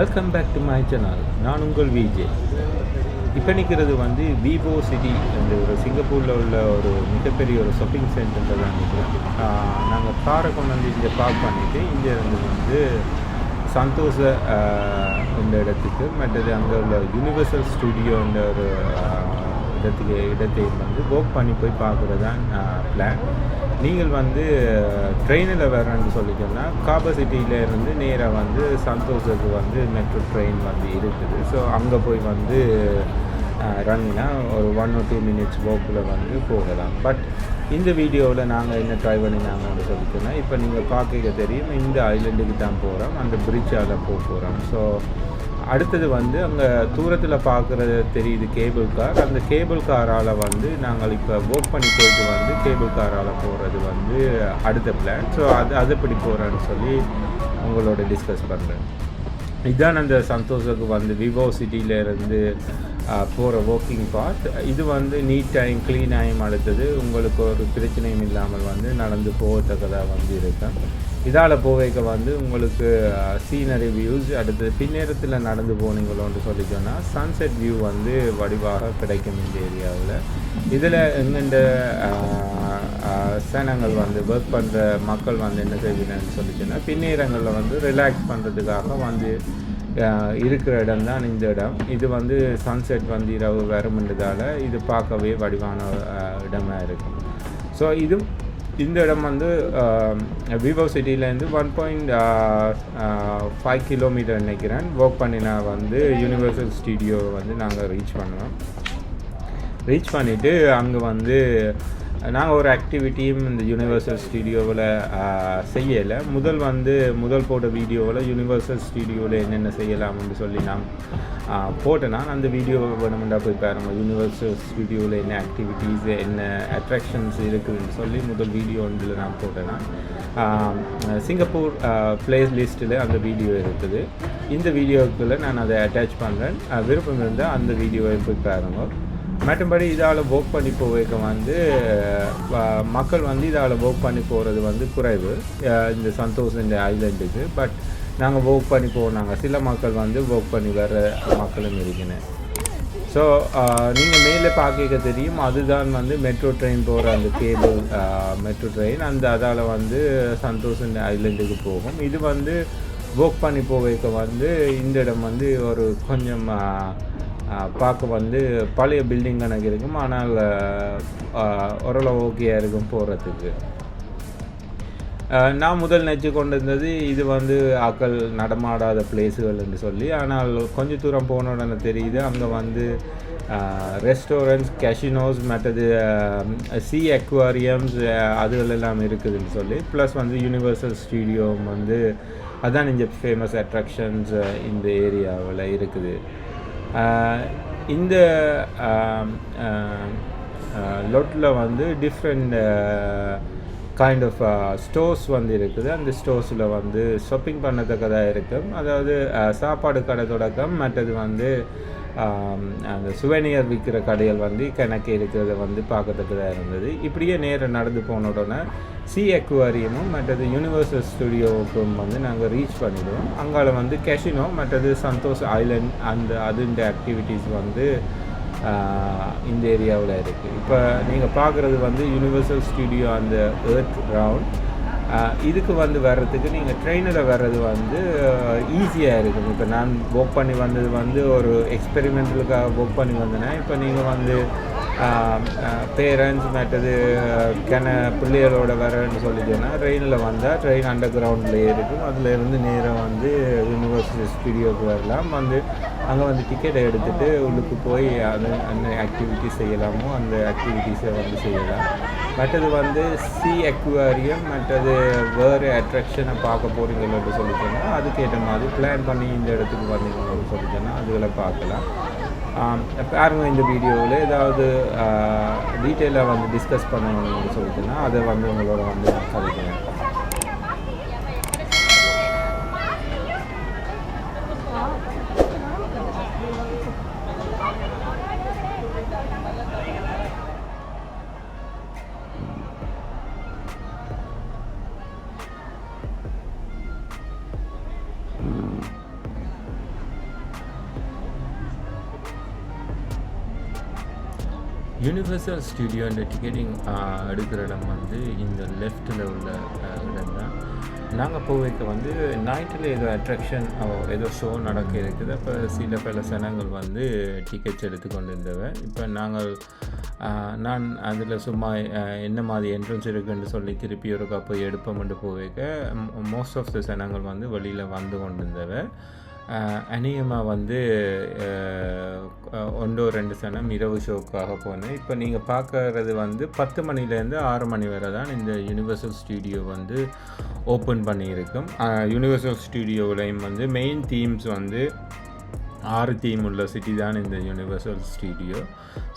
Welcome back to my channel. நான் உங்கள் VJ. இப்போ நிற்கிறது வந்து விவோ சிட்டி அந்த ஒரு சிங்கப்பூரில் உள்ள ஒரு மிகப்பெரிய ஒரு ஷாப்பிங் சென்டரில் தான் நிற்கிறோம். நாங்கள் காரை கொண்டு வந்து இங்கே பார்க் பண்ணிவிட்டு இங்கே இருந்து வந்து சந்தோஷ இந்த இடத்துக்கு மற்றது அங்கே உள்ள யூனிவர்சல் ஸ்டுடியோன்ற ஒரு இடத்தை வந்து ஒர்க் பண்ணி போய் பார்க்குறது தான் பிளான். நீங்கள் வந்து ட்ரெயினில் வரேன்னு சொல்லிட்டோம்னா காபா சிட்டியிலேருந்து நேராக வந்து சந்தோஷத்துக்கு வந்து மெட்ரோ ட்ரெயின் வந்து இருக்குது. ஸோ அங்கே போய் வந்து ரன்னினா ஒரு 1 or 2 minutes வாக்கில் வந்து போகலாம். பட் இந்த வீடியோவில் நாங்கள் என்ன ட்ரை பண்ணினாங்கன்னு சொல்லிட்டோம்னா, இப்போ நீங்கள் பார்க்க தெரியும் இந்த ஐலண்டுக்கு தான் போகிறோம், அந்த பிரிட்ஜால் போகிறோம். ஸோ அடுத்தது வந்து அங்கே தூரத்தில் பார்க்குறது தெரியுது கேபிள் கார். அந்த கேபிள் காரால் வந்து நாங்கள் இப்போ ஒர்க் பண்ணி போயிட்டு வந்து கேபிள் காரால் போகிறது வந்து அடுத்த பிளான். ஸோ அது எப்படி போகிறேன்னு சொல்லி உங்களோட டிஸ்கஸ் பண்ணுறேன். இதுதான் அந்த சந்தோஷத்துக்கு வந்து விவோ சிட்டியிலேருந்து போகிற வாக்கிங் பாத். இது வந்து நீட்டாயும் க்ளீனாயும் அடுத்தது உங்களுக்கு ஒரு பிரச்சனையும் இல்லாமல் வந்து நடந்து போகத்தக்கதாக வந்து இருக்கும். இதால் போவைக்க வந்து உங்களுக்கு சீனரி வியூஸ் அடுத்தது பின்னேரத்தில் நடந்து போனீங்களோன்னு சொல்லிட்டோன்னா சன்செட் வியூ வந்து வடிவாக கிடைக்கும் இந்த ஏரியாவில். இதில் எங்கெண்ட சேனங்கள் வந்து ஒர்க் பண்ணுற மக்கள் வந்து என்ன செய்கிறான்னு சொல்லிட்டோன்னா பின்னேரங்களில் வந்து ரிலாக்ஸ் பண்ணுறதுக்காக வந்து இருக்கிற இடம் தான் இந்த இடம். இது வந்து சன்செட் வந்து இரவு வரும்ன்றதால் இது பார்க்கவே வடிவான இடமாக இருக்கும். ஸோ இந்த இடம் வந்து விவோ சிட்டிலேருந்து 1.5 கிலோமீட்டர் நினைக்கிறேன். ஒர்க் பண்ணினா வந்து யூனிவர்சல் ஸ்டுடியோ வந்து நாங்கள் ரீச் பண்ணிவிட்டு அங்கே வந்து நாங்கள் ஒரு ஆக்டிவிட்டியும் இந்த யூனிவர்சல் ஸ்டுடியோவில் செய்யலை. முதல் போட்ட வீடியோவில் யூனிவர்சல் ஸ்டுடியோவில் என்னென்ன செய்யலாம்னு சொல்லி நான் போட்டேன்னா அந்த வீடியோ வேணுமெண்டா போய் பாருங்க. யூனிவர்சல் ஸ்டுடியோவில் என்ன ஆக்டிவிட்டீஸ் என்ன அட்ராக்ஷன்ஸ் இருக்குதுன்னு சொல்லி முதல் வீடியோ ஒன்றில் நான் போட்டேன்னா சிங்கப்பூர் பிளேஸ் லிஸ்ட்டில் அந்த வீடியோ இருக்குது. இந்த வீடியோக்குள்ளே நான் அதை அட்டாச் பண்ணுறேன். விருப்பம் இருந்தால் அந்த வீடியோவை போய் பாருங்க. மற்றபடி இதால் ஒர்க் பண்ணி போக வந்து மக்கள் வந்து இதால் ஒர்க் பண்ணி போகிறது வந்து குறைவு இந்த சந்தோஷ் இந்த ஐலண்டுக்கு. பட் நாங்கள் ஒர்க் பண்ணி போனாங்க. சில மக்கள் வந்து ஒர்க் பண்ணி வர மக்களும் இருக்கணும். ஸோ நீங்கள் மேலே பார்க்க தெரியும் அதுதான் வந்து மெட்ரோ ட்ரெயின் போகிற அந்த கேபிள் மெட்ரோ ட்ரெயின் அதால் வந்து சந்தோஷ் இந்த ஐலண்டுக்கு போகும். இது வந்து ஒர்க் பண்ணி போக வந்து இந்த இடம் வந்து ஒரு கொஞ்சம் பார்க்க வந்து பழைய பில்டிங் கணக்கு இருக்கும். ஆனால் ஓரளவு ஓகேயாக இருக்கும் போகிறதுக்கு. நான் முதல் நினச்சி கொண்டு இருந்தது இது வந்து ஆக்கள் நடமாடாத பிளேஸுகள்னு சொல்லி. ஆனால் கொஞ்சம் தூரம் போன உடனே தெரியுது அங்கே வந்து ரெஸ்டாரண்ட்ஸ் கேசினோஸ் மற்றது சி அக்வாரியம்ஸ் அதுகளெல்லாம் இருக்குதுன்னு சொல்லி. ப்ளஸ் வந்து யூனிவர்சல் ஸ்டுடியோ வந்து அதுதான் இங்கே ஃபேமஸ் அட்ராக்ஷன்ஸ் இந்த ஏரியாவில் இருக்குது. இந்த லொட்டில் வந்து டிஃப்ரெண்ட் கைண்ட் ஆஃப் ஸ்டோர்ஸ் வந்து இருக்குது. அந்த ஸ்டோர்ஸில் வந்து ஷாப்பிங் பண்ணத்தக்கதாக இருக்கும். அதாவது சாப்பாடு கடை தொடக்கம் மற்றது வந்து அந்த சுவெனியர் விற்கிற கடைகள் வந்து கணக்கு இருக்கிறத வந்து பார்க்கத்தக்கதாக இருந்தது. இப்படியே நேரம் நடந்து போன உடனே சி அக்வாரியமும் மற்றது யூனிவர்சல் ஸ்டுடியோவுக்கும் வந்து நாங்கள் ரீச் பண்ணிடுவோம். அங்கால வந்து கேசினோ மற்றது சந்தோஷ் ஐலண்ட் அதுன்ற ஆக்டிவிட்டீஸ் வந்து இந்த ஏரியாவில் இருக்குது. இப்போ நீங்கள் பார்க்குறது வந்து யூனிவர்சல் ஸ்டுடியோ அந்த எர்த் ரவுண்ட். இதுக்கு வந்து வர்றதுக்கு நீங்கள் ட்ரெயினில் வர்றது வந்து ஈஸியாக இருக்கும். இப்போ நான் ஒர்க் பண்ணி வந்தது வந்து ஒரு எக்ஸ்பெரிமெண்டலுக்காக ஒர்க் பண்ணி வந்தேன்னா இப்போ நீங்கள் வந்து பேரண்ட்ஸ் மற்றது பிள்ளைகளோட வரேன்னு சொல்லிட்டேன்னா ட்ரெயினில் வந்தால் ட்ரெயின் அண்டர் கிரவுண்ட்லேயே இருக்கும். அதிலேருந்து நேராக வந்து யூனிவர்சிட்டி ஸ்டுடியோவுக்கு வரலாம். வந்து அங்கே வந்து டிக்கெட்டை எடுத்துகிட்டு உள்ளுக்கு போய் அந்த ஆக்டிவிட்டிஸ் செய்யலாமோ அந்த ஆக்டிவிட்டீஸை வந்து செய்யலாம். மற்றது வந்து சி அக்வாரியம் மற்றது வேறு அட்ராக்ஷனை பார்க்க போகிறீங்களோன்னு சொல்லிட்டோன்னா அதுக்கேற்ற மாதிரி பிளான் பண்ணி இந்த இடத்துக்கு வந்தீங்களோன்னு சொல்லிட்டோன்னா அதுகளை பார்க்கலாம். பாருங்க இந்த வீடியோவில் ஏதாவது டீட்டெயிலாக வந்து டிஸ்கஸ் பண்ணணும்னு சொல்லிட்டோன்னா அதை வந்து உங்களோட வந்து கதைக்கிறேன். யூனிவர்சல் ஸ்டுடியோ இந்த டிக்கெட்டிங் எடுக்கிற இடம் வந்து இந்த லெஃப்ட்டில் உள்ள இடம் தான். நாங்கள் போய்க்க வந்து நைட்டில் ஏதோ அட்ராக்ஷன் ஏதோ ஷோ நடக்க இருக்குது. அப்போ சில பல சனங்கள் வந்து டிக்கெட்ஸ் எடுத்துக்கொண்டு இருந்தவன். இப்போ நான் அதில் சும்மா என்ன மாதிரி என்ட்ரன்ஸ் இருக்குன்னு சொல்லி திருப்பி ஒரு போய் எடுப்போம்ட்டு போய்க்க மோஸ்ட் ஆஃப் த சனங்கள் வந்து வெளியில் வந்து கொண்டு இருந்தவன். அநேகமாக வந்து 1-2 சனம் இரவு ஷோக்காக போனேன். இப்போ நீங்கள் பார்க்கறது வந்து 10 மணிலேருந்து 6 மணி வரை தான் இந்த யூனிவர்சல் ஸ்டுடியோ வந்து ஓப்பன் பண்ணியிருக்கும். யூனிவர்சல் ஸ்டுடியோவிலையும் வந்து மெயின் தீம்ஸ் வந்து 6 தீம் உள்ள சிட்டி தான் இந்த யூனிவர்சல் ஸ்டுடியோ.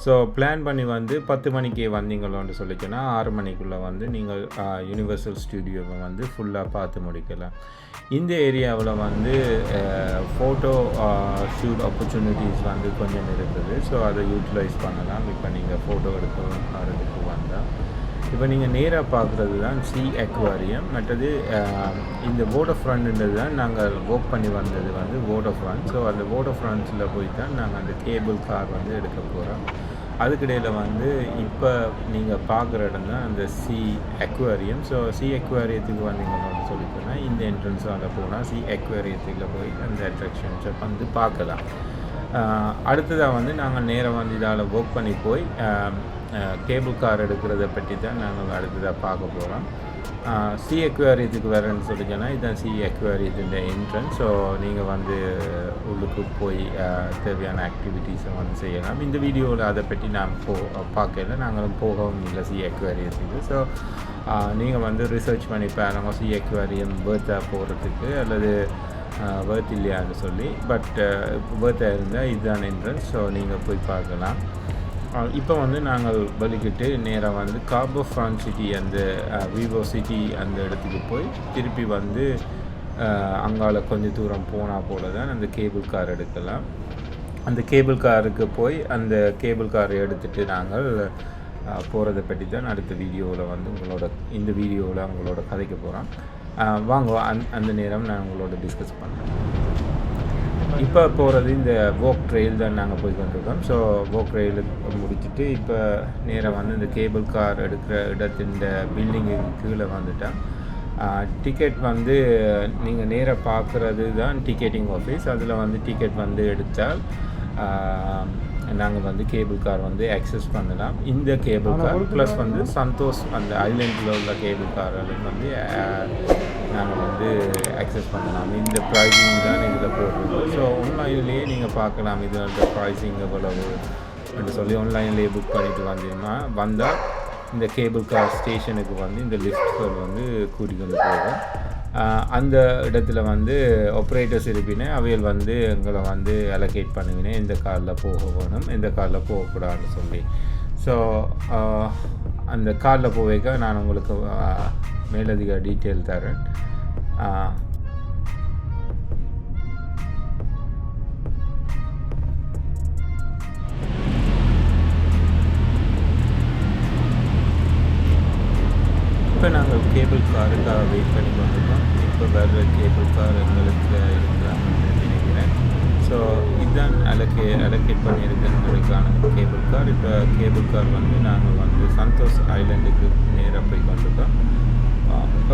ஸோ பிளான் பண்ணி வந்து 10 மணிக்கே வந்தீங்களோன்னு சொல்லிச்சோன்னா 6 மணிக்குள்ளே வந்து நீங்கள் யூனிவர்சல் ஸ்டுடியோவை வந்து ஃபுல்லாக பார்த்து முடிக்கலாம். இந்த ஏரியாவில் வந்து ஃபோட்டோ ஷூட் ஆப்பர்ச்சுனிட்டிஸ் வந்து கொஞ்சம் இருக்குது. ஸோ அதை யூட்டிலைஸ் பண்ணலாம். இப்போ நீங்கள் ஃபோட்டோ எடுக்கிறதுக்கு வந்தால் இப்போ நீங்கள் நேராக பார்க்குறது தான் சி அக்வாரியம். மற்றது இந்த வாட்டர் ஃப்ரண்ட்ன்றது தான் நாங்கள் ஒர்க் பண்ணி வந்தது வந்து வாட்டர் ஃப்ரண்ட். ஸோ அந்த வாட்டர் ஃப்ரண்ட்ஸில் போய் தான் நாங்கள் அந்த கேபிள் கார் வந்து எடுக்க போகிறோம். அதுக்கிடையில் வந்து இப்போ நீங்கள் பார்க்குற இடம் தான் அந்த சி அக்வாரியம். ஸோ சி அக்வாரியத்துக்கு வந்தீங்கன்னு சொல்லிட்டோன்னா இந்த என்ட்ரன்ஸால் போனால் சி அக்வாரியத்துக்கு போய் அந்த அட்ராக்ஷன்ஸை வந்து பார்க்கலாம். அடுத்ததாக வந்து நாங்கள் நேராக வந்து இதால் ஒர்க் பண்ணி போய் கேபிள் கார் எடுக்கிறத பற்றி தான் நாங்கள் அடுத்ததாக பார்க்க போகிறோம். சி அக்வாரியத்துக்கு வரேன்னு சொல்லிச்சோன்னா இதுதான் சி அக்வாரியத்தின் என்ட்ரன்ஸ். ஸோ நீங்கள் வந்து உள்ளுக்கு போய் தேவையான ஆக்டிவிட்டீஸை வந்து செய்யலாம். இந்த வீடியோவில் அதை பற்றி நான் பார்க்கல, நாங்களும் போகவும் இல்லை சி அக்வாரியத்துக்கு. ஸோ நீங்கள் வந்து ரிசர்ச் பண்ணி பாருங்க சி அக்வாரியம் பேர்த்தாக போகிறதுக்கு அல்லது பேர்த் இல்லையான்னு சொல்லி. பட் பேர்த்தாக இருந்தால் இதுதான் என்ட்ரன்ஸ். ஸோ நீங்கள் போய் பார்க்கலாம். இப்போ வந்து நாங்கள் வலிக்கிட்டு நேராக வந்து கார்போ ஃப்ரான் சிட்டி அந்த விவோ சிட்டி அந்த இடத்துக்கு போய் திருப்பி வந்து அங்கால கொஞ்சம் தூரம் போனால் போல தான் அந்த கேபிள் கார் எடுக்கலாம். அந்த கேபிள் காருக்கு போய் அந்த கேபிள் காரை எடுத்துகிட்டு நாங்கள் போகிறத பற்றி தான் அடுத்த வீடியோவில் வந்து இந்த வீடியோவில் உங்களோட கதைக்க போகிறோம். வாங்க அந்த நேரம் நான் உங்களோட டிஸ்கஸ் பண்ணுறேன். இப்போ போகிறது இந்த வோக் ட்ரெயில் தான் நாங்கள் போய் கொண்டிருக்கோம். ஸோ வோக் ட்ரெயிலுக்கு முடிச்சுட்டு இப்போ நேராக வந்து இந்த கேபிள் கார் எடுக்கிற இடத்தின் பில்டிங்கு கீழே வந்துட்டேன். டிக்கெட் வந்து நீங்கள் நேராக பார்க்குறது தான் டிக்கெட்டிங் ஆஃபீஸ். அதில் வந்து டிக்கெட் வந்து எடுத்தால் நாங்கள் வந்து கேபிள் கார் வந்து ஆக்சஸ் பண்ணலாம். இந்த கேபிள் கார் ப்ளஸ் வந்து சந்தோஷ் அந்த ஐலண்டில் உள்ள கேபிள் காரையும் வந்து நாங்கள் வந்து ஆக்சஸ் பண்ணலாம். இந்த ப்ரைஸிங் தான் இதில் போட்டிருக்கோம். ஸோ ஆன்லைன்லேயே நீங்கள் பார்க்கலாம் இதோட ப்ரைஸிங் எவ்வளவு என்று சொல்லி ஆன்லைன்லேயே புக் பண்ணிட்டு வந்தால் இந்த கேபிள் கார் ஸ்டேஷனுக்கு வந்து இந்த லிஃப்ட்கள் வந்து கூட்டிகிட்டு வந்து போகும். அந்த இடத்துல வந்து ஆப்ரேட்டர்ஸ் இருப்பினே அவைகள் வந்து எங்களை வந்து அலோகேட் பண்ணுவினேன் எந்த காரில் போக வேணும் எந்த காரில் போகக்கூடாதுன்னு சொல்லி. ஸோ அந்த காரில் போவேக்க நான் உங்களுக்கு மேலதிக டீட்டெயில் தரேன். இப்போ நாங்கள் கேபிள் காருக்காக வெயிட் பண்ணி கொண்டிருக்கோம். இப்போ வேறு கேபிள் கார் எங்களுக்கு இருக்கிறாங்கன்னு நினைக்கிறேன். ஸோ இதுதான் அலோகேட் பண்ணியிருக்கிறவங்களுக்கான கேபிள் கார். இப்போ கேபிள் கார் வந்து நாங்கள் வந்து சந்தோஷ் ஐலண்டுக்கு நேராக போய் கொண்டிருக்கோம்.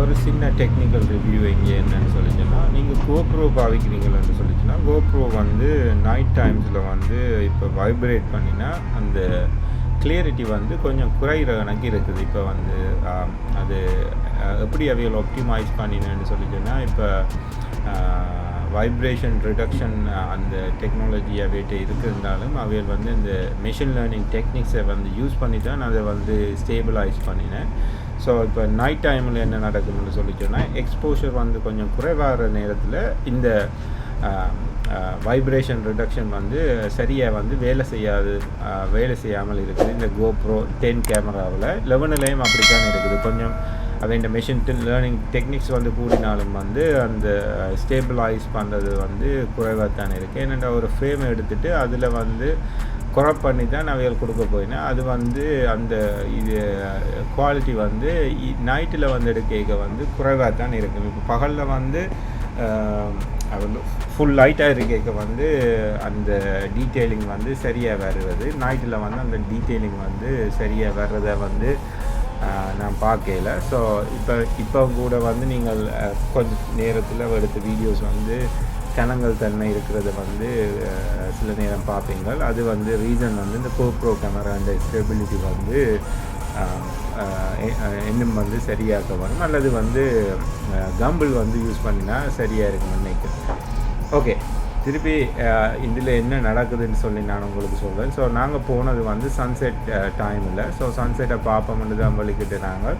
ஒரு சின்ன டெக்னிக்கல் ரிவ்யூ எங்கே என்னன்னு சொல்லிச்சுன்னா, நீங்கள் கோப்ரோ பாவிக்கிறீங்கன்னு சொல்லிச்சுன்னா கோப்ரோ வந்து நைட் டைம்ஸில் வந்து இப்போ வைப்ரேட் பண்ணினா அந்த கிளியரிட்டி வந்து கொஞ்சம் குறைகிற கணக்கு இருக்குது. இப்போ வந்து அது எப்படி அவைகள் ஆப்டிமைஸ் பண்ணினேன்னு சொல்லிச்சுன்னா இப்போ வைப்ரேஷன் ரிடக்ஷன் அந்த டெக்னாலஜி அவைகிட்ட இருக்கிறதுனாலும் அவைகள் வந்து இந்த மெஷின் லேர்னிங் டெக்னிக்ஸை வந்து யூஸ் பண்ணி தான் அதை வந்து ஸ்டேபிளைஸ் பண்ணினேன். ஸோ இப்போ நைட் டைமில் என்ன நடக்குதுன்னு சொல்லிச்சோன்னா எக்ஸ்போஷர் வந்து கொஞ்சம் குறைவாகிற நேரத்தில் இந்த வைப்ரேஷன் ரிடக்ஷன் வந்து சரியாக வந்து வேலை செய்யாமல் இருக்குது. இந்த GoPro 10 கேமராவில் 11லேயும் அப்படித்தான் இருக்குது. கொஞ்சம் அவன் மெஷின் லேர்னிங் டெக்னிக்ஸ் வந்து கூடினாலும் வந்து அந்த ஸ்டேபிளைஸ் பண்ணுறது வந்து குறைவாக தான் இருக்குது. ஏன்னா ஒரு ஃப்ரேம் எடுத்துகிட்டு அதில் வந்து குறைப் பண்ணி தான் அவைகள் கொடுக்க போயினேன். அது வந்து அந்த இது குவாலிட்டி வந்து நைட்டில் வந்து எடுக்க வந்து குறைவாக தான் இருக்குது. இப்போ பகலில் வந்து ஃபுல் லைட்டாக இருக்க வந்து அந்த டீட்டெயிலிங் வந்து சரியாக வருவது. நைட்டில் வந்து அந்த டீட்டெயிலிங் வந்து சரியாக வர்றதை வந்து நான் பார்க்கல. ஸோ இப்போ கூட வந்து நீங்கள் கொஞ்சம் நேரத்தில் எடுத்த வீடியோஸ் வந்து கனங்கள் தன்மை இருக்கிறத வந்து சில நேரம் பார்ப்பீங்க. அது வந்து ரீசன் வந்து இந்த GoPro கேமரா அந்த ஸ்டெபிலிட்டி வந்து இன்னும் வந்து சரியாக வரும், அல்லது வந்து கம்பிள் வந்து யூஸ் பண்ணினா சரியாக இருக்கும்னு நினைக்கிறேன். ஓகே, திருப்பி இதில் என்ன நடக்குதுன்னு சொல்லி நான் உங்களுக்கு சொல்கிறேன். ஸோ நாங்கள் போனது வந்து சன்செட் டைமில். ஸோ சன்செட்டை பார்ப்போம்னு தான் வலிக்கிட்டு நாங்கள்.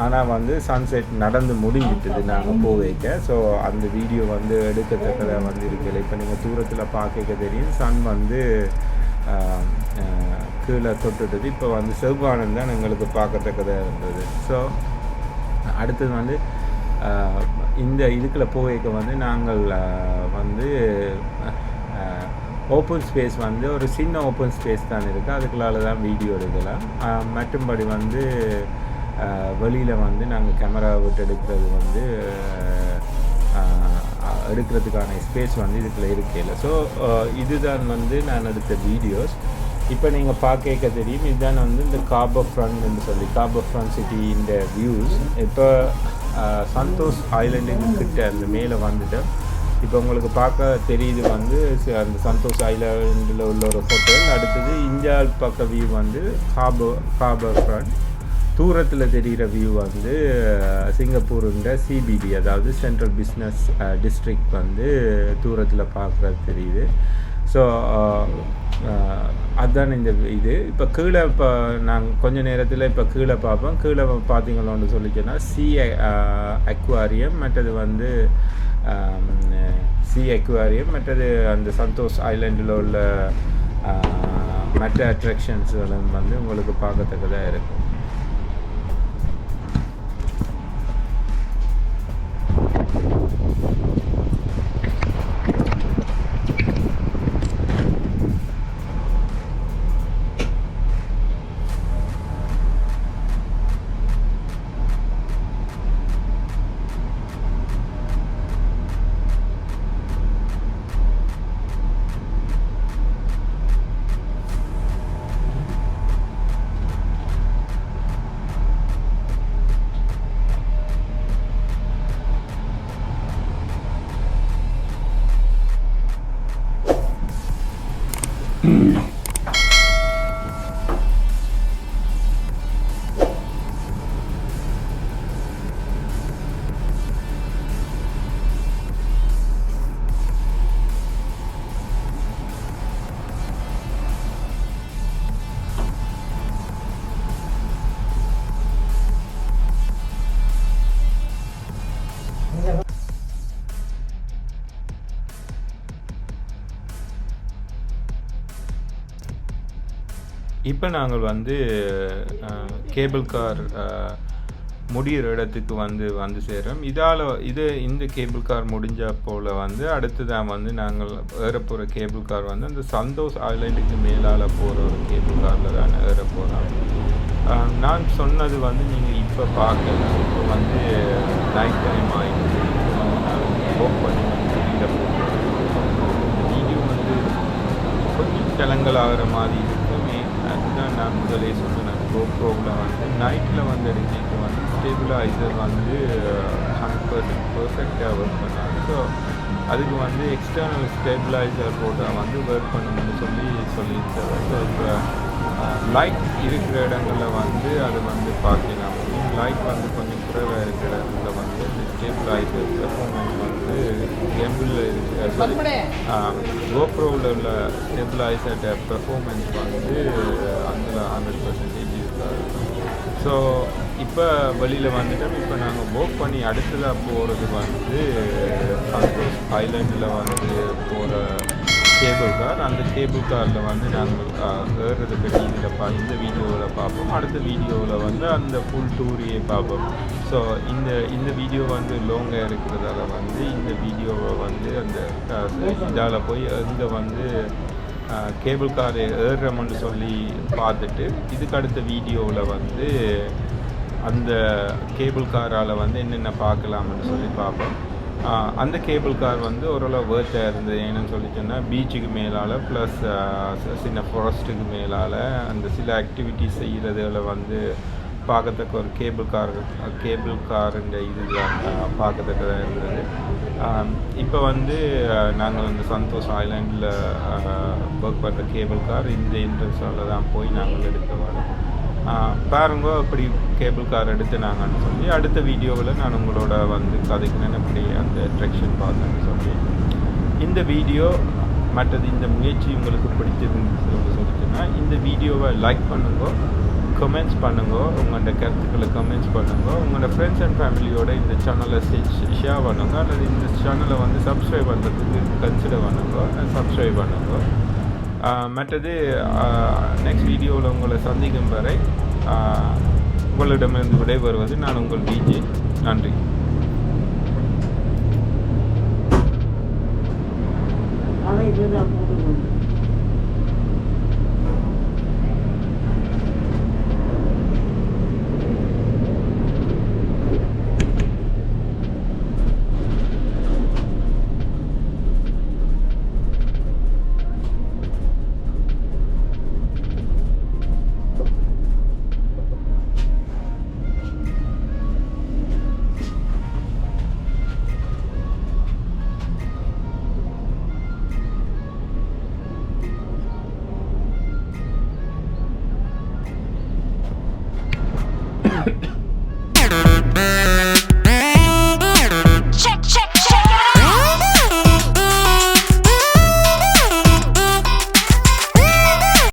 ஆனால் வந்து சன்செட் நடந்து முடிஞ்சிட்டுது நாங்கள் போவைக்க. ஸோ அந்த வீடியோ வந்து எடுக்கத்தக்கதாக வந்து இருக்கல. இப்போ நீங்கள் தூரத்தில் பார்க்க தெரியும், சன் வந்து கீழே தொட்டுட்டது. இப்போ வந்து செவ்வானம் தான் எங்களுக்கு பார்க்கத்தக்கதாக இருந்தது. ஸோ அடுத்தது வந்து இந்த இதுக்குள்ளே போய்க்க வந்து நாங்கள் வந்து ஓப்பன் ஸ்பேஸ் வந்து ஒரு சின்ன ஓப்பன் ஸ்பேஸ் தான் இருக்குது, அதுக்குள்ளால தான் வீடியோ எடுக்கலாம். மற்றும்படி வந்து வெளியில் வந்து நாங்கள் கேமரா விட்டு எடுக்கிறது வந்து எடுக்கிறதுக்கான ஸ்பேஸ் வந்து இதுக்குள்ளே இருக்கையில். ஸோ இதுதான் வந்து நான் எடுத்த வீடியோஸ். இப்போ நீங்கள் பார்க்க தெரியும், இதுதான் வந்து இந்த கார்பர் ஃப்ரண்ட்னு சொல்லி கார்பர் ஃப்ரண்ட் சிட்டி இந்த வியூஸ். இப்போ சந்தோஷ் ஐலண்டுக்கிட்ட அந்த மேலே வந்துட்டு இப்போ உங்களுக்கு பார்க்க தெரியுது வந்து அந்த சந்தோஷ் ஐலண்டில் உள்ள ஒரு ஹோட்டல். அடுத்தது இந்தியாவில் பார்க்க வியூ வந்து கார்பர் ஃப்ரண்ட். தூரத்தில் தெரிகிற வியூ வந்து சிங்கப்பூருன்ற சிபிடி, அதாவது சென்ட்ரல் பிஸ்னஸ் டிஸ்ட்ரிக்ட் வந்து தூரத்தில் பார்க்குறது தெரியுது. ஸோ அதுதான் இந்த இது. இப்போ கீழே இப்போ நாங்கள் கொஞ்சம் நேரத்தில் இப்போ கீழே பார்ப்போம். கீழே பார்த்தீங்களோன்னு சொல்லிச்சோன்னா அக்வாரியம், மற்றது வந்து அக்வாரியம், மற்றது அந்த சந்தோஷ் ஐலண்டில் உள்ள மற்ற அட்ராக்ஷன்ஸ்களும் வந்து உங்களுக்கு பார்க்கத்தக்கதாக இருக்கும். இப்போ நாங்கள் வந்து கேபிள் கார் முடிகிற இடத்துக்கு வந்து சேரோம். இந்த கேபிள் கார் முடிஞ்ச போல் வந்து அடுத்ததான் வந்து நாங்கள் ஏற போகிற கேபிள் கார் வந்து அந்த சந்தோஷ் ஐலண்டுக்கு மேலால் போகிற ஒரு கேபிள் காரில் தான் ஏற போகிறோம். நான் சொன்னது வந்து நீங்கள் இப்போ பார்க்கலாம். இப்போ வந்து நைட் டைம் ஆகிடுச்சு. ஓப் பண்ணி வெளியில் போகிறோம். வீடியோ வந்து கொஞ்சம் கிளங்கல் ஆகிற மாதிரி இருக்குமே. அதுதான் நான் முதலே சொன்னேன். GoProவில் வந்து நைட்டில் வந்து எடுக்க வந்து ஸ்டேபிளைசர் வந்து 100% பர்ஃபெக்டாக ஒர்க் பண்ணாது. ஸோ அதுக்கு வந்து எக்ஸ்டர்னல் ஸ்டேபிளைசர் போட்டால் வந்து ஒர்க் பண்ணணும்னு சொல்லியிருந்தாரு. ஸோ இப்போ லைட் இருக்கிற இடங்களில் வந்து அது வந்து பார்க்கலாம். லைட் வந்து கொஞ்சம் குறைவாக இருக்கிற இடத்துல வந்து ஸ்டேபிளைசர் பெர்ஃபார்மன்ஸ் வந்து கேம்பிளில் இருக்கிற GoProவில் உள்ள ஸ்டேபிளைசர் பெர்ஃபார்மன்ஸ் வந்து அதில் 100% இருக்காது. ஸோ இப்போ வெளியில் வந்துட்டோம். இப்போ நாங்கள் ஒர்க் பண்ணி அடுத்ததாக போகிறது வந்து சந்தோஷ் ஐலண்டில் வந்து போகிற கேபிள் கார். அந்த கேபிள் காரில் வந்து நாங்கள் ஏறுறது பற்றி இந்த வீடியோவில் பார்ப்போம். அடுத்த வீடியோவில் வந்து அந்த ஃபுல் டூரையே பார்ப்போம். ஸோ இந்த வீடியோ வந்து லாங்காக இருக்கிறதால வந்து இந்த வீடியோவை வந்து அந்த இதால் போய் அங்கே வந்து கேபிள் கார் ஏறுறோம்னு சொல்லி பார்த்துட்டு இதுக்கு அடுத்த வீடியோவில் வந்து அந்த கேபிள் காரால் வந்து என்னென்ன பார்க்கலாம்னு சொல்லி பார்ப்போம். அந்த கேபிள் கார் வந்து ஓரளவு வேர்த்தாக இருந்தது. ஏன்னு சொல்லிச்சோன்னா பீச்சுக்கு மேலால் ப்ளஸ் சின்ன ஃபாரஸ்ட்டுக்கு மேலால் அந்த சில ஆக்டிவிட்டிஸ் செய்கிறதுல வந்து பார்க்கத்தக்க ஒரு கேபிள் காருன்ற இதுதான் பார்க்கத்தக்கதாக இருந்தது. இப்போ வந்து நாங்கள் வந்து சந்தோஷ் ஐலாண்டில் ஒர்க் பண்ணுற கேபிள் கார் இந்த என்ட்ரன்ஸால் தான் போய் நாங்கள் எடுக்க வரோம். பாருங்க அப்படி கேபிள் கார் எடுத்து நாங்கன்னு சொல்லி அடுத்த வீடியோவில் நான் உங்களோட வந்து கதைக்கிறேன் அப்படி அந்த அட்ராக்ஷன் பார்த்தேன்னு சொல்லி. இந்த வீடியோ மற்றது இந்த முயற்சி உங்களுக்கு பிடிச்சிருந்துச்சு சொல்லிச்சுன்னா இந்த வீடியோவை லைக் பண்ணுங்க, கமெண்ட்ஸ் பண்ணுங்க, உங்களோட கருத்துக்களை கமெண்ட்ஸ் பண்ணுங்க, உங்களோட ஃப்ரெண்ட்ஸ் அண்ட் ஃபேமிலியோட இந்த சேனலை ஷேர் பண்ணுங்க, அல்லது இந்த சேனலை வந்து சப்ஸ்கிரைப் பண்ணுறதுக்கு கன்சிடர் பண்ணுங்க, சப்ஸ்கிரைப் பண்ணுங்க. மற்றது நெக்ஸ்ட் வீடியோவில் உங்களை சந்திக்கும் வரை உங்களிடமிருந்து விடைபெறுவது நான் உங்கள் விஜே. நன்றி.